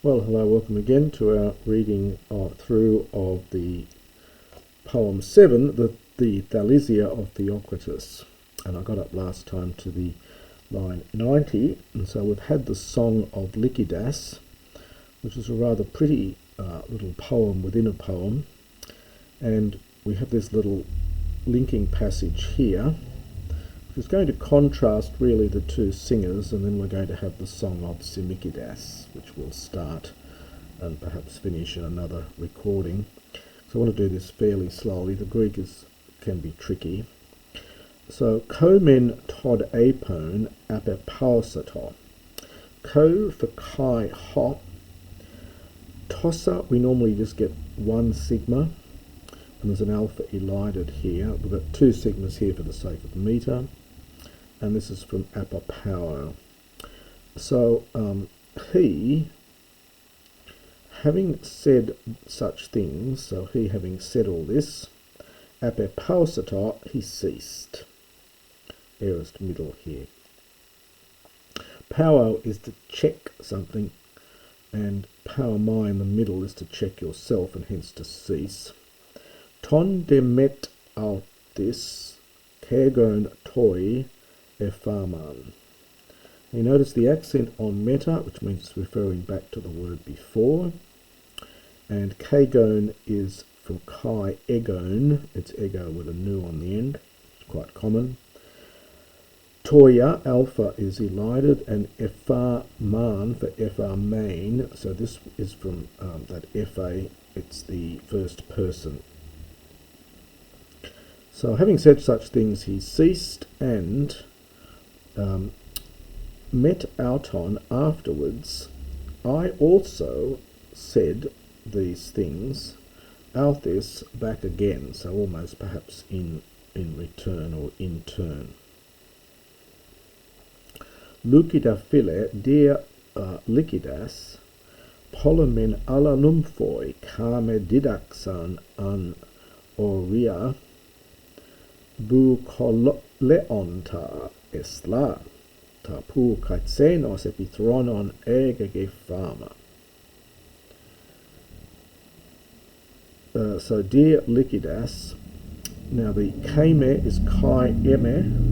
Well, hello, welcome again to our reading through of the poem 7, the Thalisia of Theocritus. And I got up last time to the line 90, and so we've had the Song of Lykidas, which is a rather pretty little poem within a poem. And we have this little linking passage here, which is going to contrast really the two singers, and then we're going to have the Song of Simichidas, which will start and perhaps finish in another recording. So I want to do this fairly slowly. The Greek can be tricky. So, komen tod apone apepausato. Ko for chi hop. Tossa, we normally just get one sigma, and there's an alpha elided here. We've got two sigmas here for the sake of meter, and this is from apopao. So he, having said such things, so he having said all this, apepausata, he ceased. Aorist middle here. Power is to check something, and power mai in the middle is to check yourself, and hence to cease. Ton demet autis kergon toi ephaman. You notice the accent on meta, which means it's referring back to the word before, and kagon is from kai egon, it's ego with a nu on the end, it's quite common. Toya, alpha is elided, and ephar man for ephar main, so this is from that fa, it's the first person. So having said such things, he ceased, and met auton afterwards. I also said these things, authis back again, so almost perhaps in return or in turn. Lucida phile dia Lykidas, polomen alla numphoi kame didaxan an aurea bukoleonta esla ta pu kaitsenos epithronon egege pharma. So dear Lykidas, now the kame is kai eme.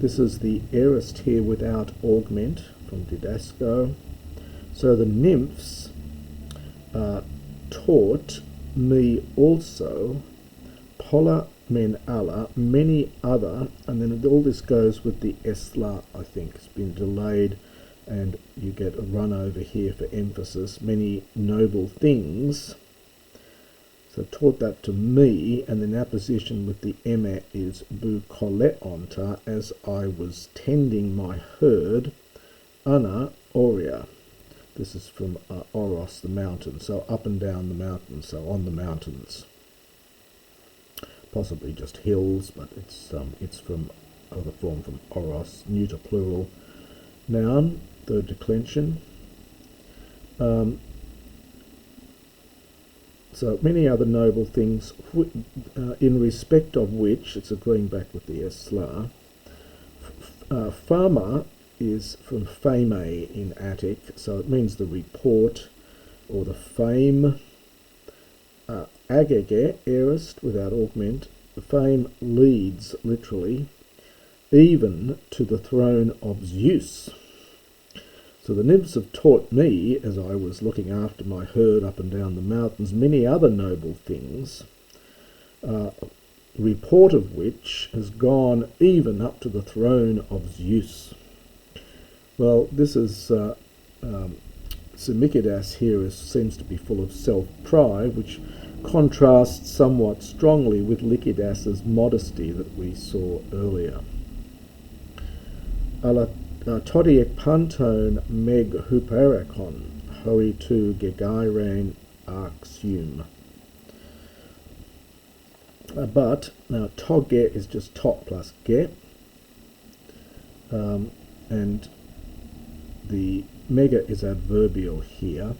This is the aorist here without augment from Didasco. So the nymphs taught me also, pola men alla, many other, and then all this goes with the esla, I think. It's been delayed, and you get a run over here for emphasis, many noble things. So taught that to me, and then apposition with the eme is bukoleonta, as I was tending my herd, ana aurea. This is from Oros, the mountain, so up and down the mountain, so on the mountains. Possibly just hills, but it's from other form from Oros, neuter plural noun, third declension. So many other noble things, in respect of which, it's agreeing back with the esla. Pharma is from fame in Attic, so it means the report or the fame. Agege, aorist without augment, the fame leads, literally, even to the throne of Zeus. So the nymphs have taught me, as I was looking after my herd up and down the mountains, many other noble things, report of which has gone even up to the throne of Zeus. Well, this is Simichidas here seems to be full of self-pride, which contrasts somewhat strongly with Lykidas' modesty that we saw earlier. Todiek pantone meg huperakon, hoi tu gegairein axium. But, now toge is just tot plus ge, and the mega is adverbial here.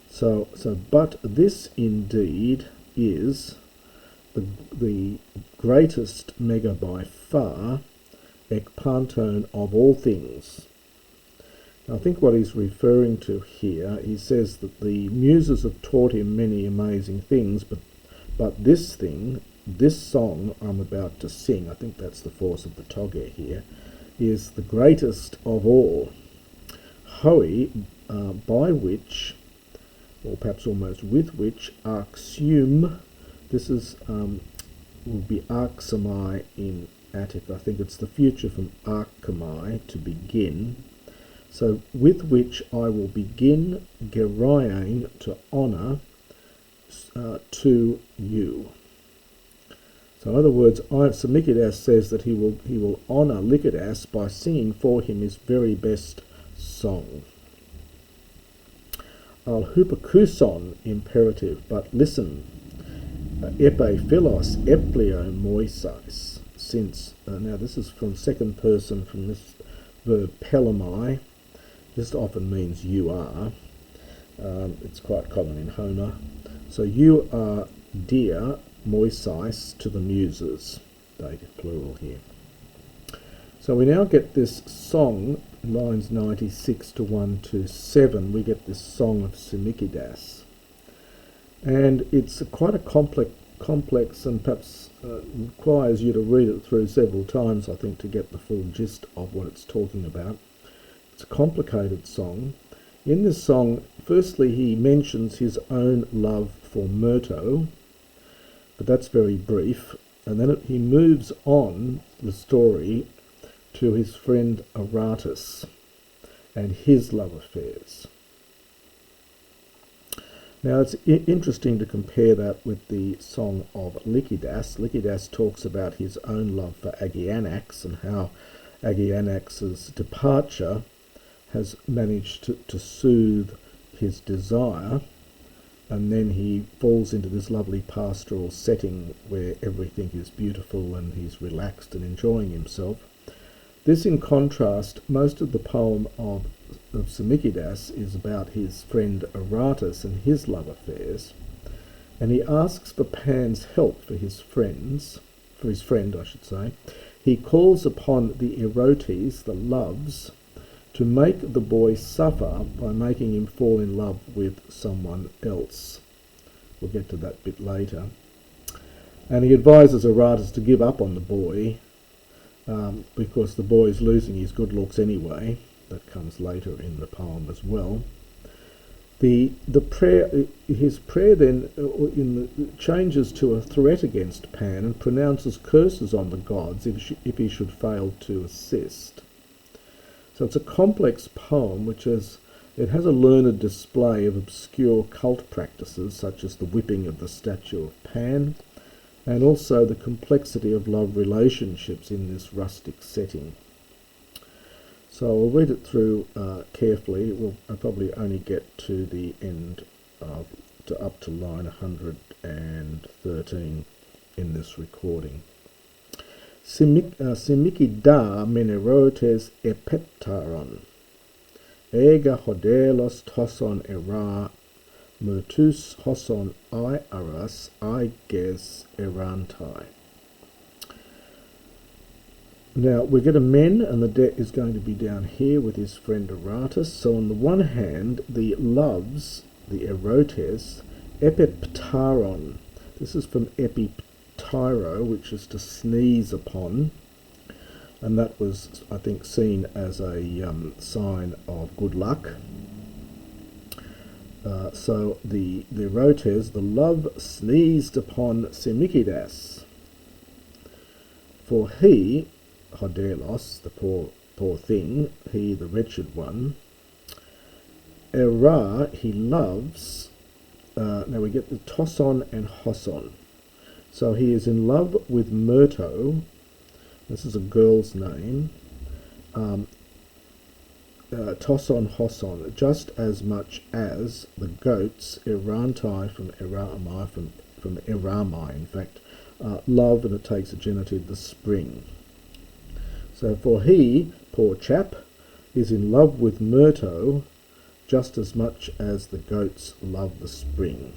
So but this indeed is the greatest mega by far, ekpantone of all things. I think what he's referring to here, he says that the muses have taught him many amazing things, but this thing, this song I'm about to sing, I think that's the force of the toge here, is the greatest of all. Hoi, by which, or perhaps almost with which, arxium, this is will be arxamai in Attic. I think it's the future from archemai, to begin. So, with which I will begin geraian, to honour, to you. So in other words, Simichidas says that he will honour Lykidas by singing for him his very best song. Al hupakuson, imperative, but listen. Epe philos eplio moisais, since, now this is from second person, from this verb pelamai. This often means you are. It's quite common in Homer. So you are dear, moisais, to the muses. Dative plural here. So we now get this song, lines 96 to 127. We get this song of Simichidas. And it's quite a complex and perhaps requires you to read it through several times, I think, to get the full gist of what it's talking about. It's a complicated song. In this song, firstly, he mentions his own love for Myrto, but that's very brief. And then he moves on the story to his friend Aratos and his love affairs. Now, it's interesting to compare that with the song of Lykidas. Lykidas talks about his own love for Agianax and how Agianax's departure has managed to soothe his desire, and then he falls into this lovely pastoral setting where everything is beautiful and he's relaxed and enjoying himself. This, in contrast, most of the poem of Simichidas is about his friend Aratos and his love affairs, and he asks for Pan's help for his friend, I should say. He calls upon the erotes, the loves, to make the boy suffer by making him fall in love with someone else. We'll get to that bit later. And he advises Aratos to give up on the boy, because the boy is losing his good looks anyway. That comes later in the poem as well. His prayer then changes to a threat against Pan and pronounces curses on the gods if he should fail to assist. So it's a complex poem it has a learned display of obscure cult practices such as the whipping of the statue of Pan, and also the complexity of love relationships in this rustic setting. So I'll read it through carefully. I'll probably only get to the end up to line 113 in this recording. Simichida menerotes epeptaron, ega hodelos toson era, mutus hoson I aras I ges erantai. Now we get a men, and the debt is going to be down here with his friend Aratos. So on the one hand, the loves, the erotes, epiptaron. This is from epiptyro, which is to sneeze upon, and that was, I think, seen as a sign of good luck. So the erotes, the love, sneezed upon Simichidas, for he, Hodelos, the poor thing, he, the wretched one, Era, he loves. Now we get the toson and hoson. So he is in love with Myrto. This is a girl's name. Toson hoson, just as much as the goats, Erantai from Eramai, from Eramai, in fact, love, and it takes a genitive, the spring. So for he, poor chap, is in love with Myrto just as much as the goats love the spring.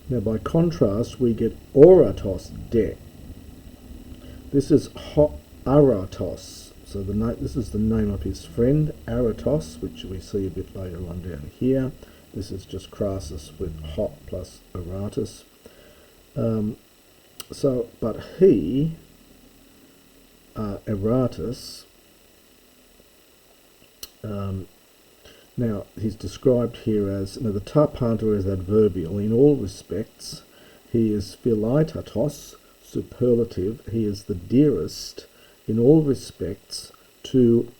Now by contrast we get Aratos de. This is Aratos, So this is the name of his friend, Aratos, which we see a bit later on down here. This is just Crassus with hot plus Aratus. But he, Aratus, now he's described here as, the Tarpanter is adverbial in all respects. He is philaitatos, superlative. He is the dearest in all respects to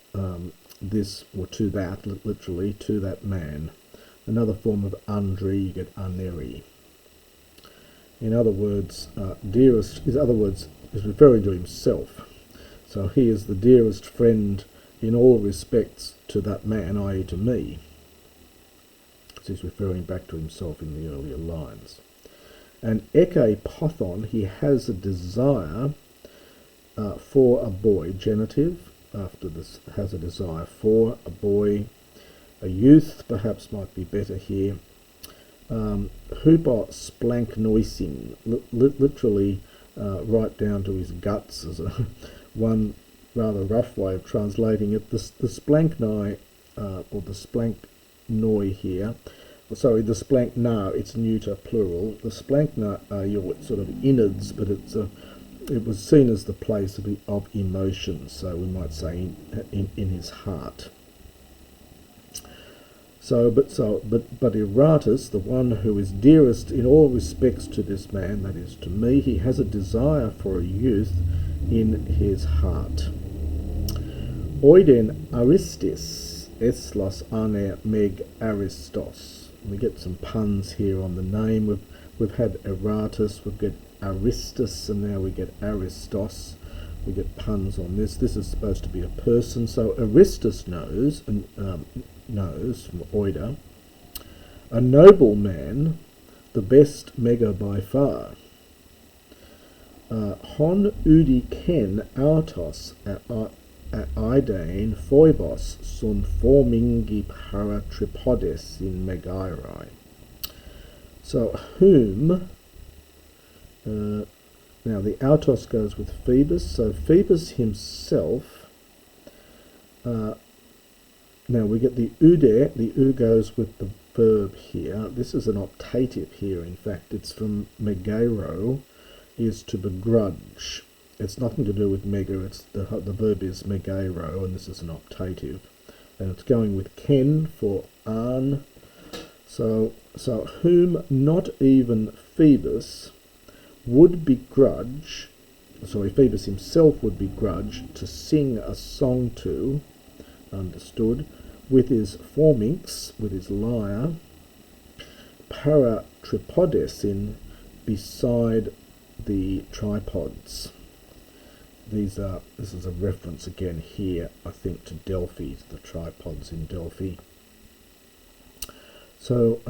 this, or to that, literally, to that man. Another form of undri, you get uneri. In other words, dearest, is referring to himself. So he is the dearest friend in all respects to that man, i.e. to me. So he's referring back to himself in the earlier lines. And eke pothon, he has a desire for a boy, genitive, after this, has a desire for a boy, a youth, perhaps might be better here. Hupo splanknoising, literally right down to his guts, as one rather rough way of translating it. The splanknoi, or the splanknoi here, sorry, the splankna, it's neuter plural. The splankna are your sort of innards, but it was seen as the place of emotion, so we might say in his heart. But Aratus, the one who is dearest in all respects to this man, that is to me, he has a desire for a youth in his heart. Oiden Aristis, eslos ane meg Aristos. We get some puns here on the name. We've had Aratus, we've got Aristus, and now we get Aristos. We get puns on this. This is supposed to be a person. So Aristus knows, from Oida, a noble man, the best mega by far. Hon udi ken autos Idane phoibos sun formingi paratripodes in megairi. So whom, now the autos goes with Phoebus, so Phoebus himself, now we get the ude, the u goes with the verb here. This is an optative here, in fact. It's from megero, is to begrudge. It's nothing to do with mega, it's the verb is megero, and this is an optative. And it's going with ken for an. So whom not even Phoebus would begrudge, Phoebus himself would begrudge to sing a song to, understood, with his forminx, with his lyre, paratripodesin, beside the tripods. This is a reference again here, I think, to Delphi, the tripods in Delphi. So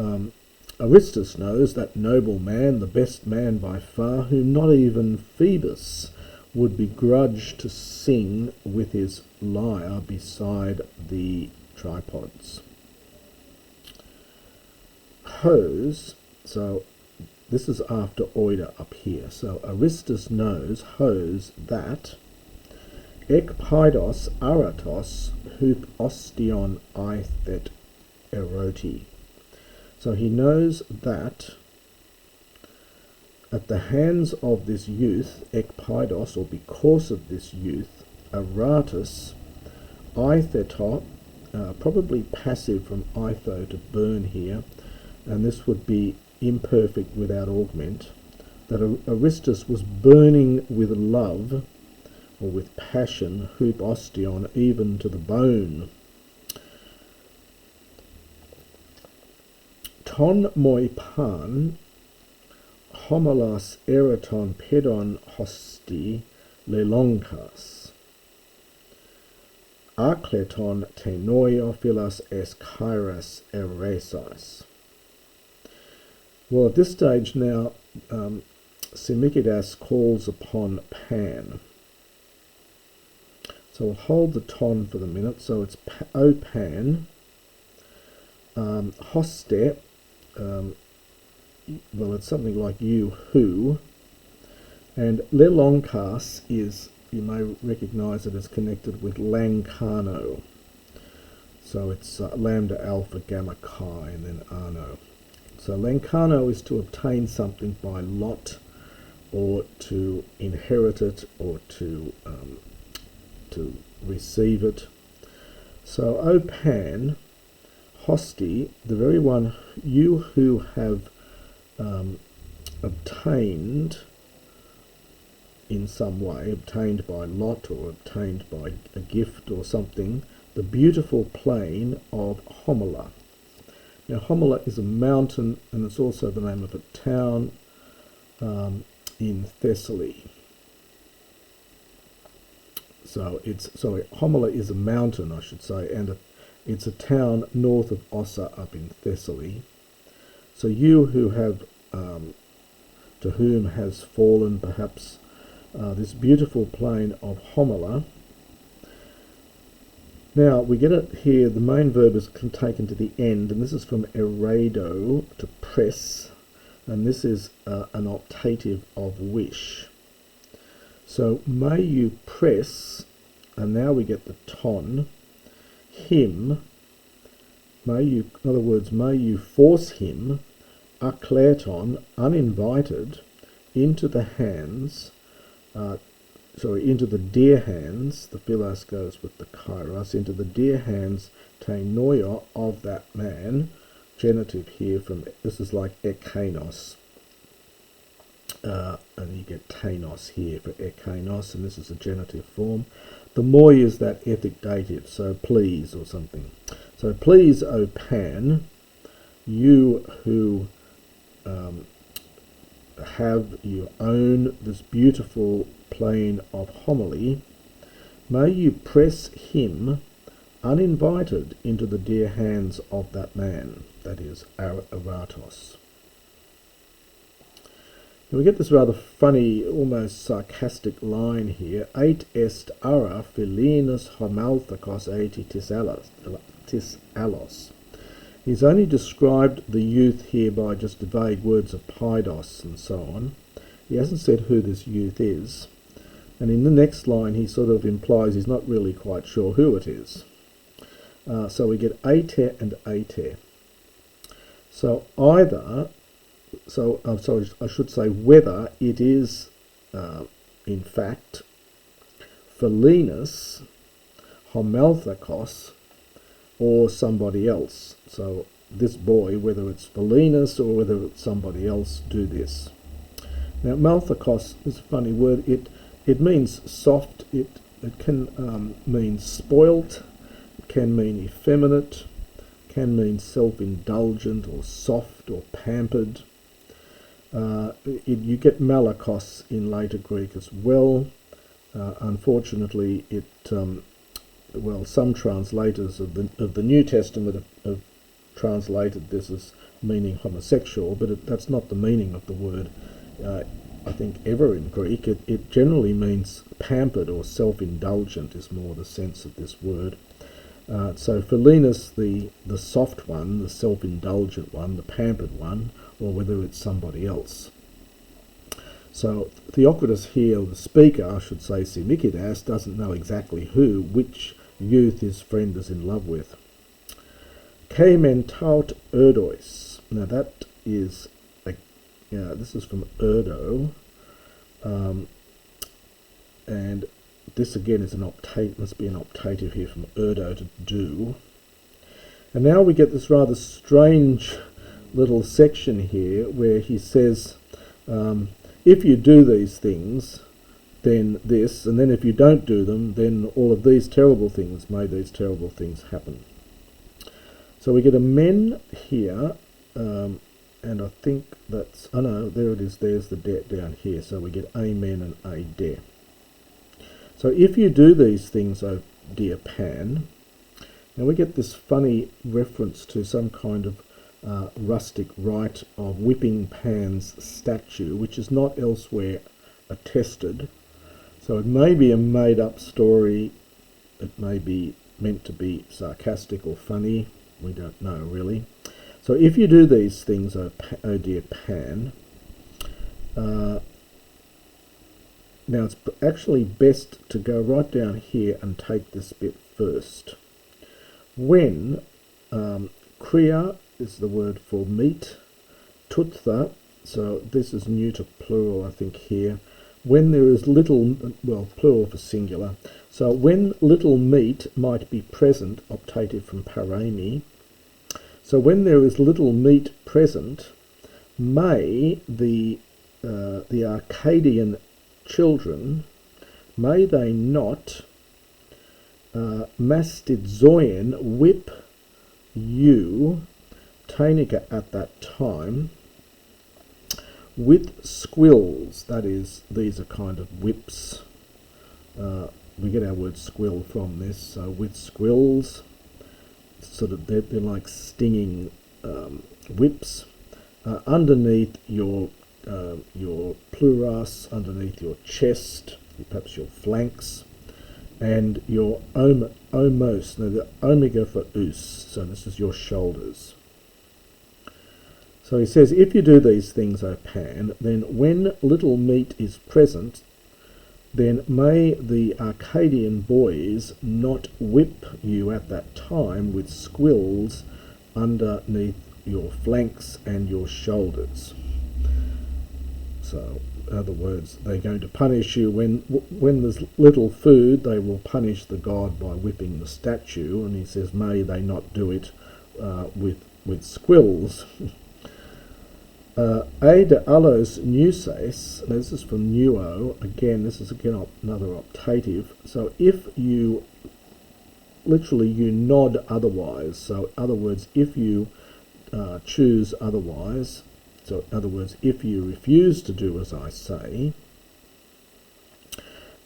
Aristus knows that noble man, the best man by far, whom not even Phoebus would begrudge to sing with his lyre beside the tripods. Hose, so this is after oida up here. So Aristus knows, hose, that ek paidos aratos hup ostion eithet eroti. So he knows that at the hands of this youth, ek paidos, or because of this youth, Aratus, eitheto, probably passive from eitho, to burn here, and this would be imperfect without augment, that Aristus was burning with love, or with passion, hup ostion, even to the bone. Ton moi pan, homolos eraton pedon hosti lelonkas. Akleton tenoiophilas es kairas eresis. Well, at this stage now, Simichidas calls upon Pan. So we'll hold the ton for the minute. So it's O Pan, hoste, well, it's something like you who, and lelonkas is you may recognise it as connected with Lancano. So it's lambda alpha gamma chi and then ano. So Lancano is to obtain something by lot, or to inherit it, or to receive it. So O Pan, hosti, the very one, you who have obtained in some way, obtained by lot or obtained by a gift or something, the beautiful plain of Homola. Now Homola is a mountain, and it's also the name of a town in Thessaly. So Homola is a mountain, I should say, and it's a town north of Ossa up in Thessaly. So you who have, to whom has fallen perhaps this beautiful plain of Homola. Now we get it here, the main verb is taken to the end, and this is from erado, to press, and this is an optative of wish. So may you press, and now we get the ton, him, may you, in other words, may you force him, aklerton, uninvited, into the hands, into the dear hands, the philos goes with the kairos, into the dear hands, teinoia, of that man, genitive here from, this is like ekainos, and you get tainos here for ekainos, and this is a genitive form. The moi is that ethic dative, so please or something. So please, O Pan, you who you own this beautiful plain of Homoly, may you press him uninvited into the dear hands of that man, that is Aratos. And we get this rather funny, almost sarcastic line here, Ait est ara philinus homalthakos eti tis alos. He's only described the youth here by just vague words of paidos and so on. He hasn't said who this youth is. And in the next line he sort of implies he's not really quite sure who it is. So we get ater and ater. So either, I should say whether it is in fact Philinus, Homalthakos, or somebody else. So this boy, whether it's Philinus or whether it's somebody else, do this. Now Malthakos is a funny word. It means soft. It can mean spoilt. It can mean effeminate. Can mean self-indulgent or soft or pampered. You get malakos in later Greek as well. Unfortunately, some translators of the New Testament have translated this as meaning homosexual, but that's not the meaning of the word. I think ever in Greek, it generally means pampered or self-indulgent is more the sense of this word. So Philinus, the soft one, the self-indulgent one, the pampered one, or whether it's somebody else. So Theocritus here, the speaker, I should say Simichidas, doesn't know exactly which youth his friend is in love with. Ke mentaut erdois. Now that is, this is from erdo, and this again is an optative, must be an optative here from erdo, to do. And now we get this rather strange little section here where he says, if you do these things, then this, and then if you don't do them, then all of these terrible things, may these terrible things happen. So we get a men here, and I think that's, oh no, there it is, there's the det down here, so we get amen and a de. So if you do these things, O dear Pan, now we get this funny reference to some kind of rustic rite of whipping Pan's statue, which is not elsewhere attested. So it may be a made-up story, it may be meant to be sarcastic or funny, we don't know really. So if you do these things, O dear Pan, Now it's actually best to go right down here and take this bit first. When kriya is the word for meat, tutha, so this is neuter plural I think here, when there is little, well, plural for singular, so when little meat might be present, optative from parami, so when there is little meat present, may the Arcadian children, may they not mastidzoin, whip you, Tainica at that time, with squills, that is, these are kind of whips. We get our word squill from this, so with squills, sort of they're like stinging whips, underneath your pluras, underneath your chest, perhaps your flanks, and your omos, now the omega for us, so this is your shoulders. So he says, if you do these things, O Pan, then when little meat is present, then may the Arcadian boys not whip you at that time with squills underneath your flanks and your shoulders. So, in other words, they're going to punish you when there's little food. They will punish the god by whipping the statue, and he says, may they not do it with squills. Ada allos nuses, this is from nuo, again this is again another optative, so if you, literally you nod otherwise, so in other words if you choose otherwise, so in other words if you refuse to do as I say,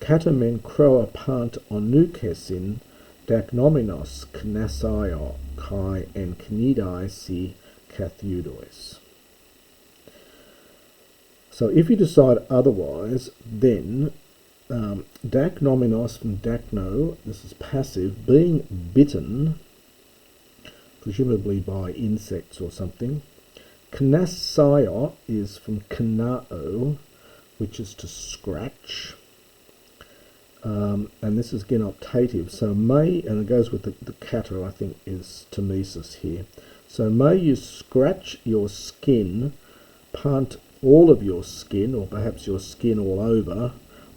katamen kroa pant onukesin daknominos knasaio kai en knidai si kathudois. So if you decide otherwise, then daknominos from dakno, this is passive, being bitten, presumably by insects or something. Knasaio is from knao, which is to scratch. And this is again optative, so may, and it goes with the kata, I think, is temesis here. So may you scratch your skin, pant all of your skin, or perhaps your skin all over,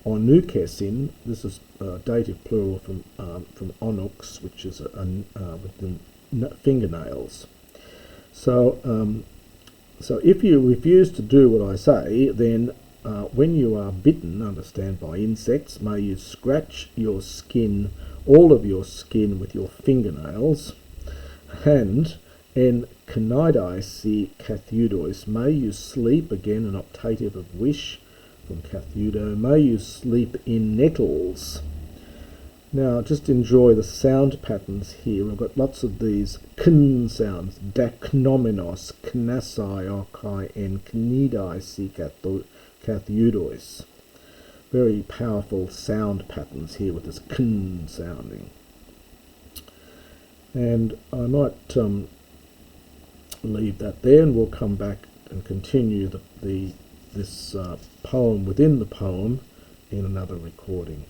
onukesin, this is dative plural from onux, which is with the fingernails. So, so if you refuse to do what I say, then when you are bitten, understand, by insects, may you scratch your skin, all of your skin, with your fingernails, and en knaidai si kathudois, may you sleep, again an optative of wish from kathudo, may you sleep in nettles. Now just enjoy the sound patterns here. We've got lots of these kn sounds, daknominos, knasai, kai, en knidai si kathudois. Very powerful sound patterns here with this kn sounding. And I might leave that there, and we'll come back and continue this poem within the poem in another recording.